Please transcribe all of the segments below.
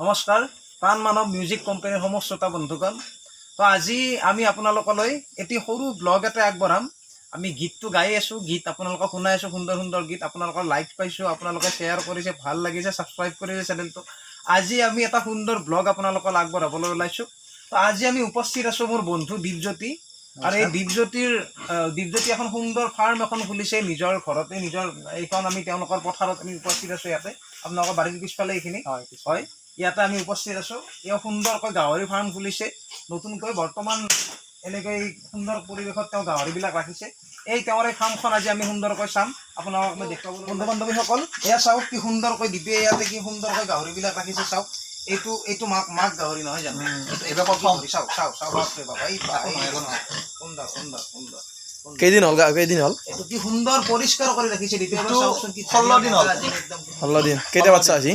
নমস্কাৰ প্ৰাণ মানৱ মিউজিক কোম্পানীৰ সমস্ত শ্ৰোতা বন্ধুগণ। তো আজি আমি আপোনালোকলৈ এটি সৰু ব্লগ এটা আগবঢ়াম। আমি গীতটো গাই আছোঁ, গীত আপোনালোকক শুনাই আছোঁ, সুন্দৰ সুন্দৰ গীত। আপোনালোকৰ লাইক পাইছোঁ, আপোনালোকে শ্বেয়াৰ কৰিছে, ভাল লাগিছে, ছাবস্ক্ৰাইব কৰিছে চেনেলটো। আজি আমি এটা সুন্দৰ ব্লগ আপোনালোকক আগবঢ়াবলৈ ওলাইছোঁ। তো আজি আমি উপস্থিত আছোঁ মোৰ বন্ধু দীপজ্যোতি। আৰু এই দীপজ্যোতি এখন সুন্দৰ ফাৰ্ম এখন খুলিছে নিজৰ ঘৰতে, নিজৰ এইখন আমি তেওঁলোকৰ পথাৰত আমি উপস্থিত আছোঁ। ইয়াতে আপোনালোকৰ বাৰীৰ পিছফালে এইখিনি হয়, ইয়াতে আমি উপস্থিত আছোঁ। এওঁ সুন্দৰকৈ গাহৰি ফাৰ্ম খুলিছে নতুনকৈ, বৰ্তমান এনেকৈ সুন্দৰ পৰিৱেশত তেওঁ গাহৰিবিলাক ৰাখিছে। এই তেওঁৰ এই ফাৰ্মখন আজি আমি সুন্দৰকৈ চাম, আপোনালোকক মই দেখুৱাব। বন্ধু বান্ধৱীসকল, এয়া চাওক কি সুন্দৰকৈ দিবে ইয়াতে কি সুন্দৰকৈ গাহৰিবিলাক ৰাখিছে। চাওক এইটো মাক গাহৰি নহয় জানো? এইবাৰ প্ৰথম চাওক বাপৰে বাবা, এই সুন্দৰ সুন্দৰ সুন্দৰ। কেইদিন হ'ল এইটো কি সুন্দৰ পৰিষ্কাৰ কৰি ৰাখিছে। চাওকচোন কি 16 দিন হ'ল। 16 দিন। কেইটা বাচ্চা আজি?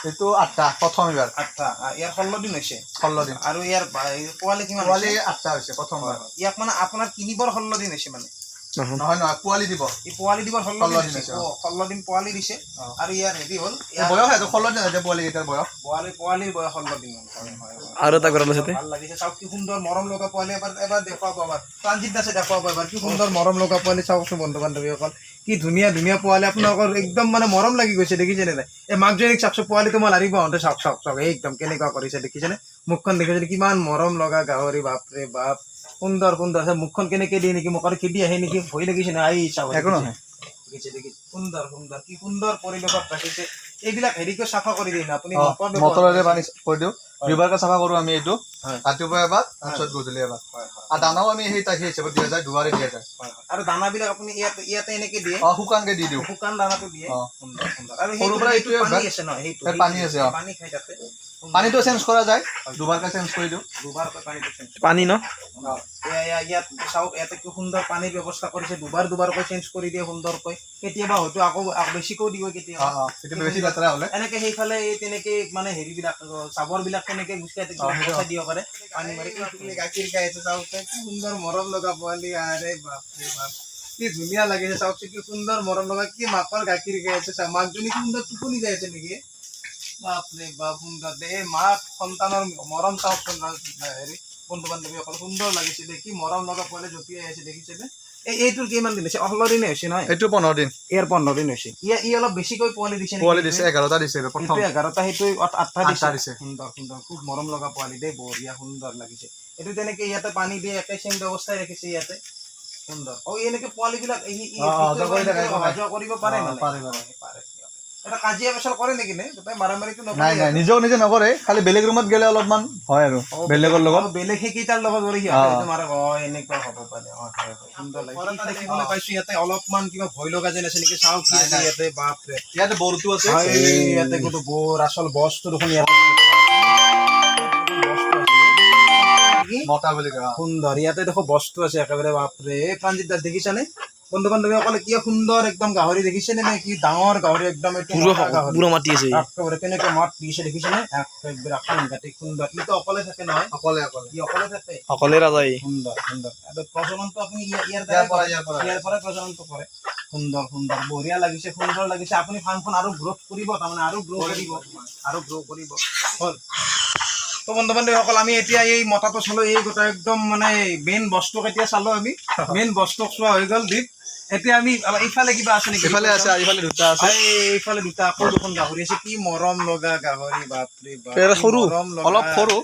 এইটো 8টা, প্ৰথম এবাৰ 8টা। ইয়াৰ 16 দিন হৈছে। 16 দিন। আৰু ইয়াৰ পোৱালি কিমান? পোৱালি 8টা হৈছে প্ৰথমবাৰ। ইয়াক মানে আপোনাৰ কিনিবৰ 16 দিন হৈছে মানে? নহয় পোৱালি দিব। এই পোৱালি দিবৰ 16 দিন হৈছে। 16 দিন পোৱালি দিছে। আৰু ইয়াৰ হেৰি হ'ল বয়স এইটো 16 দিন হৈছে পোৱালি কেইটাৰ বয়স। পোৱালিৰ বয়স 16 দিন হ'ল। আৰু এটা গড়াল আছে। ভাল লাগিছে। চাওক কি সুন্দৰ মৰম লগা পোৱালি। এবাৰ দেখুৱাব, এবাৰ প্ৰাঞ্জিত দাসে দেখুৱাব এবাৰ কি সুন্দৰ মৰম লগা পোৱালি। চাওকচোন বন্ধু বান্ধৱীসকল, কি ধুনীয়া ধুনীয়া পোৱালি। আপোনালোকৰ একদম মানে মৰম লাগি গৈছে, দেখিছেনে নাই? এই মাকজনীক চাওকচোন, পোৱালিটো মই লাৰিব আহোঁতে চাওক একদম কেনেকুৱা কৰিছে, দেখিছেনে? মুখখন দেখিছেনে? কিমান মৰম লগা গাহৰি, বাপৰে বাপ, সুন্দৰ সুন্দৰ। মুখখন কেনেকে দিয়ে নেকি, মুখৰ খেদি আহে নেকি, ভয় লাগিছে না? এই চাওক একো নহয়, দেখিছে সুন্দৰ সুন্দৰ, কি সুন্দৰ পৰিৱেশত ৰাখিছে। এইবিলাক হেৰিকৈ চাফা কৰি দিয়ে না আপুনি? মটৰেৰে পানী কৰি দিওঁ, দুবাৰকৈ চাফা কৰোঁ আমি। এইটো ৰাতিপুৱা এবাৰ, তাৰপিছত গধূলি এবাৰ। আৰু দানাও আমি সেই হিচাপত দিয়া যায়, দুবাৰে দিয়া যায়। আৰু দানাবিলাক আপুনি ইয়াতে এনেকে দিয়ে? শুকানকে দি দিওঁ, শুকান দানাটো দিয়ে। সুন্দৰ সুন্দৰ। আৰু সৰুৰ পৰা এইটোৱে পানী আছে ন? সেইটো পানী আছে। পানী খাই তাতে পানীটো চেঞ্জ কৰা যায়, দুবাৰকৈ চেঞ্জ কৰি দিওঁ। দুবাৰকৈ পানীটো চেঞ্জ পানী ন? ইয়াত চাওক, ইয়াতে কি সুন্দৰ পানীৰ ব্যৱস্থা কৰিছে। দুবাৰকৈ চেঞ্জ কৰি দিয়ে সুন্দৰকৈ। কেতিয়াবা হয়তো আকৌ বেছিকৈও দিব, কেতিয়াবা বেছি লেতেৰা হ'লে এনেকে সেইফালে তেনেকে মানে হেৰিবিলাক জাবৰবিলাক তেনেকে গুচাই দিব পাৰে পানী মাৰি। গাখীৰ খাই আছে, চাওক কি সুন্দৰ মৰম লগা পোৱালি। আৰে বাপৰে বাপ, কি ধুনীয়া লাগিছে। চাওকচোন কি সুন্দৰ মৰম লগা, কি মাকৰ গাখীৰ খাই আছে। মাকজনী সুন্দৰ টোপনি যাই আছে নেকি? বাপৰে বাপ, সুন্দৰ দে মাক সন্তানৰ মৰম। চাওকচোন হেৰি বন্ধু বান্ধৱীসকল, সুন্দৰ লাগিছে দেখি, মৰম লগা পোৱালি জঁপিয়াই আছে, দেখিছেনে? এইটোৰ কিমান দিন হৈছে? 16 দিনে হৈছে নহয়? এইটো 15 দিন। ইয়াৰ 15 দিন হৈছে। ই অলপ বেছিকৈ পোৱালি দিছে। 11টা দিছে প্ৰথম। 11টা, সেইটো 8টা দিছে। সুন্দৰ সুন্দৰ, খুব মৰম লগা পোৱালি দেই, বঢ়িয়া সুন্দৰ লাগিছে। এইটো তেনেকে ইয়াতে পানী দিয়ে, একে চেম ব্যৱস্থাই ৰাখিছে ইয়াতে। সুন্দৰ। এনেকে পোৱালিবিলাক অহা যোৱা কৰিব পাৰে পাৰে। এটা কাজিয়া পেচাল কৰে নেকি? নে মাৰামাৰিটো নকৰে? নাই, নিজে নকৰে, খালি বেলেগ ৰুমত গেলে অলপমান হয় আৰু বেলেগৰ লগত। বেলেগ সেইকেইটাৰ লগত ধৰি সিহঁতে মাৰে। এনেকুৱা হ'ব পাৰে। সুন্দৰ লাগে দেখিবলৈ পাইছো। ইয়াতে অলপমান কিবা ভয় লগা যেন আছে নেকি? চাওক ইয়াতে, বাপৰে, ইয়াতে বৰটো আছে। ইয়াতে কিন্তু বৰ আচল বস্তু দেখোন ইয়াতে মতা বুলি কয়। সুন্দৰ, ইয়াতে দেখো বস্তু আছে একেবাৰে। বাপৰে, প্ৰাঞ্জিত দাস দেখিছানে? বন্ধু বান্ধৱীসকলে কি সুন্দৰ একদম গাহৰি দেখিছেনে? নে কি ডাঙৰ গাহৰি একদম। পুৰো মাটি আছে একেবাৰে কেনেকে মাত দিছে, দেখিছেনে? একেবাৰে সাংঘাতিক সুন্দৰ। ইটো অকলে থাকে নহয়? অকলে থাকে, অকলে ৰাজাই। সুন্দৰ সুন্দৰ। প্ৰজননটো আপুনি ইয়াৰ পৰাই প্ৰজননটো কৰে। সুন্দৰ সুন্দৰ, বঢ়িয়া লাগিছে, সুন্দৰ লাগিছে। আপুনি ফাৰ্মখন আৰু গ্ৰোথ কৰিব, তাৰমানে আৰু গ্ৰ' কৰিব হ'ল। তো বন্ধু বান্ধৱীসকল, আমি এতিয়া এই মতাটো চালো, এই গোটা একদম মানে মেইন বস্তুক এতিয়া চালো আমি। মেইন বস্তুক চোৱা হৈ গ'ল দ্বীপ। এতিয়া আমি ইফালে কিবা আছে নেকি? ইফালে আছে, ইফালে দুটা আছে। এইফালে দুটা আকৌ দুখন গাহৰি আছে। কি মৰম লগা গাহৰি, বাপৰে বাপ, সৰু, অলপ সৰু।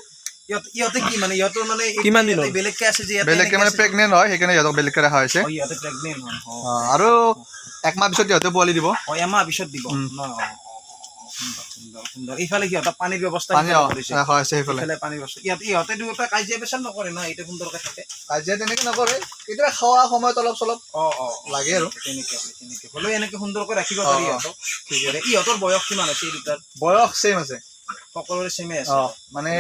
ইহঁতে কি মানে, ইহঁতৰ মানে কিমান দিন হ'ল? বেলেগকে আছে যে, বেলেগকে মানে প্ৰেগনেণ্ট হয়, সেইকাৰণে ইহঁতক বেলেগকে ৰখা হৈছে। ইহঁতে প্ৰেগনেণ্ট হয়। আৰু 1 মাহ পিছত ইহঁতে পোৱালি দিব। এমাহ পিছত দিব। সুন্দৰ। ইফালে সিহঁতৰ পানীৰ ব্যৱস্থা হৈছে, সেইফালে পানীৰ ব্যৱস্থা। ইহঁতে দুয়োটা কাজিয়া পেচাল নকৰে ন? এইটো সুন্দৰকে থাকে। কাজিয়া তেনেকে নকৰে, কেতিয়াবা খোৱা সময়ত অলপ চলপ লাগে আৰু তেনেকে হ'লেও এনেকে সুন্দৰকৈ ৰাখিব পাৰি ইহঁতক। ইহঁতৰ বয়স কিমান আছে? এই দুটাৰ বয়স চেম আছে, সকলোৰে চেমে আছে। মানে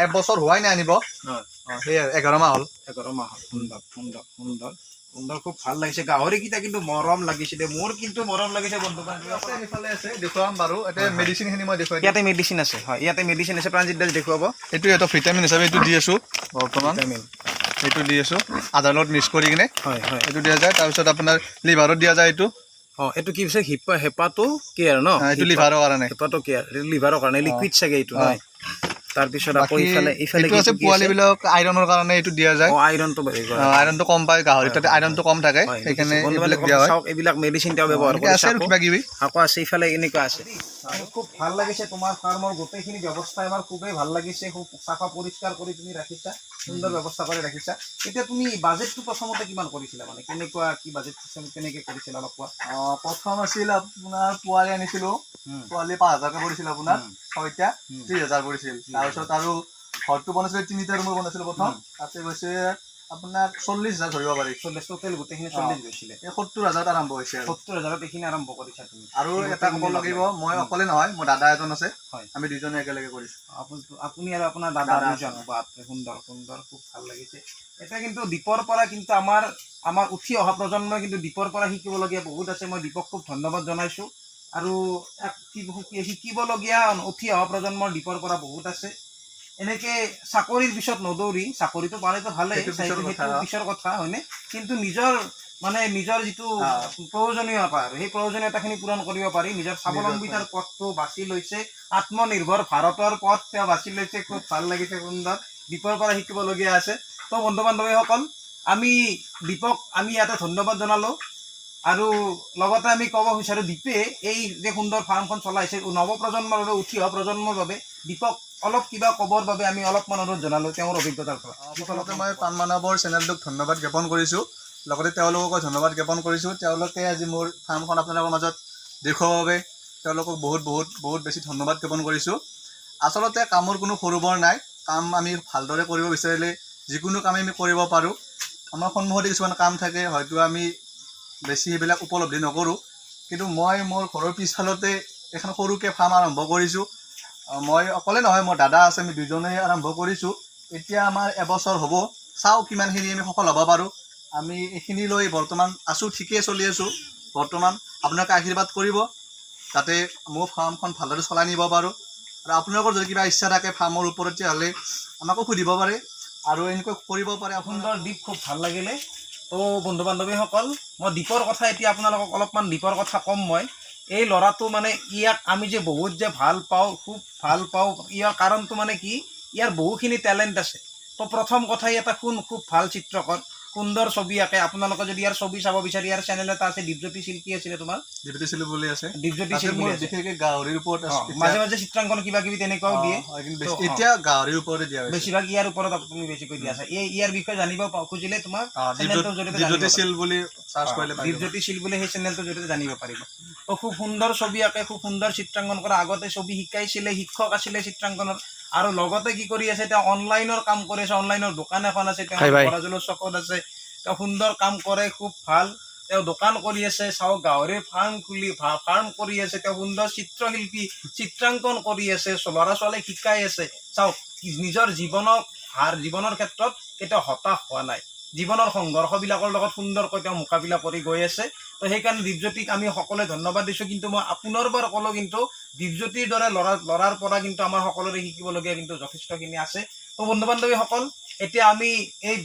1 বছৰ হোৱাই নাই আনিব। সেই 11 মাহ হ'ল। 11 মাহ হ'ল। সুন্দৰ সুন্দৰ সুন্দৰ সুন্দৰ, খুব ভাল লাগিছে। গাহৰিকেইটা কিন্তু মৰম লাগিছে দে, মোৰ কিন্তু মৰম লাগিছে বন্ধু বান্ধৱী। এইফালে আছে, দেখুৱাম বাৰু। এতিয়া মেডিচিনখিনি মই দেখুৱাই দিম। ইয়াতে মেডিচিন আছে। হয়, ইয়াতে মেডিচিন আছে। প্ৰাঞ্জিত দাস দেখুৱাব। এইটো ইহঁতক ভিটামিন হিচাপে এইটো দি আছোঁ বৰ্তমান। এইটো দি আছোঁ আদাৰ লগত মিক্স কৰি কিনে। এইটো দিয়া যায়। তাৰপিছত আপোনাৰ লিভাৰত দিয়া যায়। এইটো এইটো কি পিছে হেপাটো কেয়াৰ ন এইটো লিভাৰৰ কাৰণে হেপাটো কেয়াৰ লিভাৰৰ কাৰণে লিকুইড চাগে এইটো নহয় তাৰপিছত আকৌ ইফালে এইটো আছে পোৱালিবিলাক আইৰণৰ কাৰণে এইটো দিয়া যায় আইৰণটো আইৰণটো কম পায় গাহৰি তাতে আইৰণটো কম থাকে সেইকাৰণে এইবিলাক দিয়া হয় চাওক এইবিলাক মেডিচিন তেওঁ ব্যৱহাৰ কৰি আছে আৰু কিবা কিবি আকৌ আছে ইফালে এনেকুৱা আছে খুব ভাল লাগিছে তোমাৰ ফাৰ্মৰ গোটেইখিনি ব্যৱস্থা এবাৰ খুবেই ভাল লাগিছে খুব চাফা পৰিষ্কাৰ কৰি তুমি ৰাখিছা সুন্দৰ ব্যৱস্থা কৰি ৰাখিছা এতিয়া তুমি বাজেটটো প্ৰথমতে কিমান কৰিছিলা মানে কেনেকুৱা কি বাজেট চিষ্টেম কেনেকৈ কৰিছিলা অলপ কোৱা প্ৰথম আছিল আপোনাৰ পোৱালি আনিছিলোঁ পোৱালি 5,000কে পৰিছিল আপোনাৰ 6টা 30,000 পৰিছিল তাৰপিছত আৰু ঘৰটো বনাইছিলোঁ 3টা ৰুমৰ বনাইছিলোঁ প্ৰথম তাতে গৈছে আপোনাৰ 40,000 ধৰিব পাৰি 40 টোটেল গোটেইখিনি 40 গৈছিলে 70,000 আৰম্ভ হৈছে 70,000 এইখিনি আৰম্ভ কৰিছা তুমি আৰু এটা ক'ব লাগিব মই অকলে নহয় মোৰ দাদা এজন আছে আমি দুজনে একেলগে কৰিছোঁ আপুনি আৰু আপোনাৰ দাদা দুজন বাপৰে সুন্দৰ সুন্দৰ খুব ভাল লাগিছে এটা কিন্তু দ্বীপৰ পৰা কিন্তু আমাৰ উঠি অহা প্ৰজন্মই কিন্তু দ্বীপৰ পৰা শিকিবলগীয়া বহুত আছে মই দ্বীপক খুব ধন্যবাদ জনাইছোঁ আৰু শিকিবলগীয়া উঠি অহা প্ৰজন্মৰ দ্বীপৰ পৰা বহুত আছে এনেকে চাকৰিৰ পিছত নদৌৰি চাকৰিটো পালেতো ভালেই পিছৰ কথা হয়নে কিন্তু নিজৰ যিটো প্ৰয়োজনীয়তা আৰু সেই প্ৰয়োজনীয়তাখিনি পূৰণ কৰিব পাৰি নিজৰ স্বাৱলম্বিতাৰ পথটো বাছি লৈছে আত্মনিৰ্ভৰ ভাৰতৰ পথ তেওঁ বাছি লৈছে খুব ভাল লাগিছে সুন্দৰ দ্বীপৰ পৰা শিকিবলগীয়া আছে তো বন্ধু বান্ধৱীসকল আমি দ্বীপক আমি ইয়াতে ধন্যবাদ জনালোঁ আৰু লগতে আমি ক'ব বিচাৰোঁ দ্বীপে এই যে সুন্দৰ ফাৰ্মখন চলাইছে নৱপ্ৰজন্মৰ বাবে উঠি অহা প্ৰজন্মৰ বাবে দ্বীপক অলপ কিবা ক'বৰ বাবে আমি অলপমান অনুৰোধ জনালোঁ তেওঁৰ অভিজ্ঞতাৰ পৰা প্ৰথমতে মই পাণ মানৱৰ চেনেলটোক ধন্যবাদ জ্ঞাপন কৰিছোঁ লগতে তেওঁলোককো ধন্যবাদ জ্ঞাপন কৰিছোঁ তেওঁলোকে আজি মোৰ ফাৰ্মখন আপোনালোকৰ মাজত দেখুওৱাৰ বাবে তেওঁলোকক বহুত বহুত বহুত বেছি ধন্যবাদ জ্ঞাপন কৰিছোঁ আচলতে কামৰ কোনো সৰু বৰ নাই কাম আমি ভালদৰে কৰিব বিচাৰিলে যিকোনো কামেই আমি কৰিব পাৰোঁ আমাৰ সন্মুখতে কিছুমান কাম থাকে হয়তো আমি বেছি সেইবিলাক উপলব্ধি নকৰোঁ কিন্তু মই মোৰ ঘৰৰ পিছফালতে এখন সৰুকৈ ফাৰ্ম আৰম্ভ কৰিছোঁ মই অকলে নহয় মোৰ দাদা আছে আমি দুজনেই আৰম্ভ কৰিছোঁ এতিয়া আমাৰ এবছৰ হ'ব চাওঁ কিমানখিনি আমি সফল হ'ব পাৰোঁ আমি এইখিনি লৈ বৰ্তমান আছোঁ ঠিকেই চলি আছোঁ বৰ্তমান আপোনালোকে আশীৰ্বাদ কৰিব যাতে মোৰ ফাৰ্মখন ভালদৰে চলাই নিব পাৰোঁ আৰু আপোনালোকৰ যদি কিবা ইচ্ছা থাকে ফাৰ্মৰ ওপৰত তেতিয়াহ'লে আমাকো সুধিব পাৰে আৰু এনেকৈ কৰিব পাৰে সুন্দৰ দ্বীপ খুব ভাল লাগিলে তো বন্ধু বান্ধৱীসকল মই দ্বীপৰ কথা এতিয়া আপোনালোকক অলপমান দ্বীপৰ কথা ক'ম মই এই ল'ৰাটো মানে ইয়াক আমি যে বহুত যে ভাল পাওঁ খুব ভাল পাওঁ ইয়াৰ কাৰণটো মানে কি ইয়াৰ বহুখিনি টেলেণ্ট আছে তো প্ৰথম কথা এটা খুব ভাল চিত্ৰকৰ সুন্দৰ ছবি আঁকে আপোনালোকে যদি ইয়াৰ ছবি চাব বিচাৰে ইয়াৰ চেনেল এটা আছে দীপজ্যোতি শিল কি আছিলে তোমাৰ দীপজ্যোতি শিল বুলি আছে দীপজ্যোতি শিল মোৰ বিশেষকৈ গাহৰিৰ ওপৰত মাজে মাজে চিত্ৰাংকন কিবা কিবি তেনেকুৱাও দিয়ে এতিয়া গাহৰিৰ ওপৰতে দিয়া বেছিভাগ ইয়াৰ ওপৰত তুমি বেছিকৈ দিয়া আছে ইয়াৰ বিষয়ে জানিব খুজিলে তোমাৰ চেনেলটোৰ জৰিয়তে দীপজ্যোতি শিল বুলি চাৰ্চ কৰিলে দীপজ্যোতি শিল বুলি সেই চেনেলটোৰ জৰিয়তে জানিব পাৰিব তো খুব সুন্দৰ ছবি আঁকে খুব সুন্দৰ চিত্ৰাংকন কৰা আগতে ছবি শিকাইছিলে শিক্ষক আছিলে চিত্ৰাংকনৰ আৰু লগতে কি কৰি আছে তেওঁ অনলাইনৰ কাম কৰি আছে অনলাইনৰ দোকান এখন আছে তেওঁ বৰাজুলৰ চকত আছে তেওঁ সুন্দৰ কাম কৰে খুব ভাল তেওঁ দোকান কৰি আছে চাওক গাহৰিৰ ফাৰ্ম কৰি আছে তেওঁ সুন্দৰ চিত্ৰশিল্পী চিত্ৰাংকন কৰি আছে ল'ৰা ছোৱালীক শিকাই আছে চাওক নিজৰ জীৱনৰ ক্ষেত্ৰত কেতিয়াও হতাশ হোৱা নাই জীৱনৰ সংঘৰ্ষবিলাকৰ লগত সুন্দৰকৈ তেওঁ মোকাবিলা কৰি গৈ আছে তো সেইকাৰণে দীপজ্যোতিক আমি সকলোৱে ধন্যবাদ দিছোঁ কিন্তু মই পুনৰবাৰ ক'লোঁ কিন্তু দীপজ্যোতিৰ দৰে ল'ৰাৰ পৰা কিন্তু আমাৰ সকলোৰে শিকিবলগীয়া কিন্তু যথেষ্টখিনি আছে তো বন্ধু বান্ধৱীসকল এতিয়া আমি এই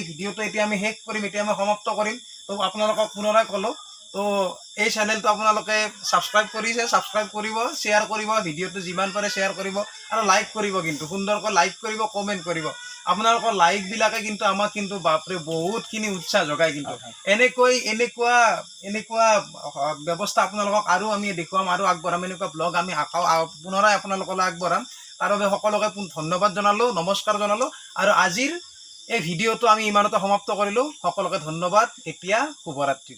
ভিডিঅ'টো এতিয়া আমি শেষ কৰিম এতিয়া আমি সমাপ্ত কৰিম তো আপোনালোকক পুনৰাই ক'লোঁ তো এই চেনেলটো আপোনালোকে ছাবস্ক্ৰাইব কৰিছে ছাবস্ক্ৰাইব কৰিব শ্বেয়াৰ কৰিব ভিডিঅ'টো যিমান পাৰে শ্বেয়াৰ কৰিব আৰু লাইক কৰিব কিন্তু সুন্দৰকৈ লাইক কৰিব কমেণ্ট কৰিব আপোনালোকৰ লাইকবিলাকে কিন্তু আমাক কিন্তু বাপৰে বহুতখিনি উৎসাহ যোগায় কিন্তু এনেকুৱা ব্যৱস্থা আপোনালোকক আৰু আমি দেখুৱাম আৰু আগবঢ়াম এনেকুৱা ব্লগ আমি পুনৰাই আপোনালোকলৈ আগবঢ়াম তাৰ বাবে সকলোকে ধন্যবাদ জনালোঁ নমস্কাৰ জনালোঁ আৰু আজিৰ এই ভিডিঅ'টো আমি ইমানতে সমাপ্ত কৰিলোঁ সকলোকে ধন্যবাদ এতিয়া শুভৰাত্ৰি